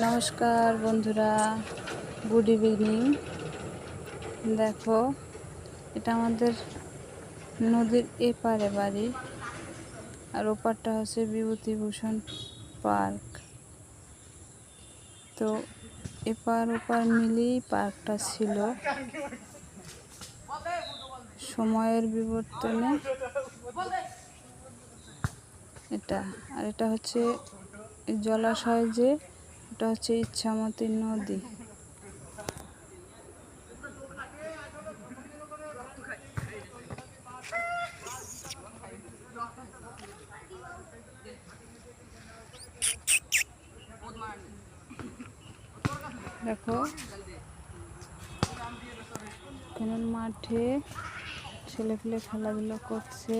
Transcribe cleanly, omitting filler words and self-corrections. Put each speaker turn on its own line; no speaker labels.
নমস্কার বন্ধুরা, good evening. দেখো, এটা আমাদের নদীর এপারে বাড়ি, আর ওপারটা হচ্ছে বিভূতিভূষণ পার্ক। তো এপার ওপার মিলিয়েই পার্কটা ছিল। সময়ের বিবর্তনে এটা হচ্ছে জলাশয়, যে এটা হচ্ছে ইচ্ছামতি নদী। দেখো, এখানে মাঠে ছেলেপেলে খেলাধুলা করছে।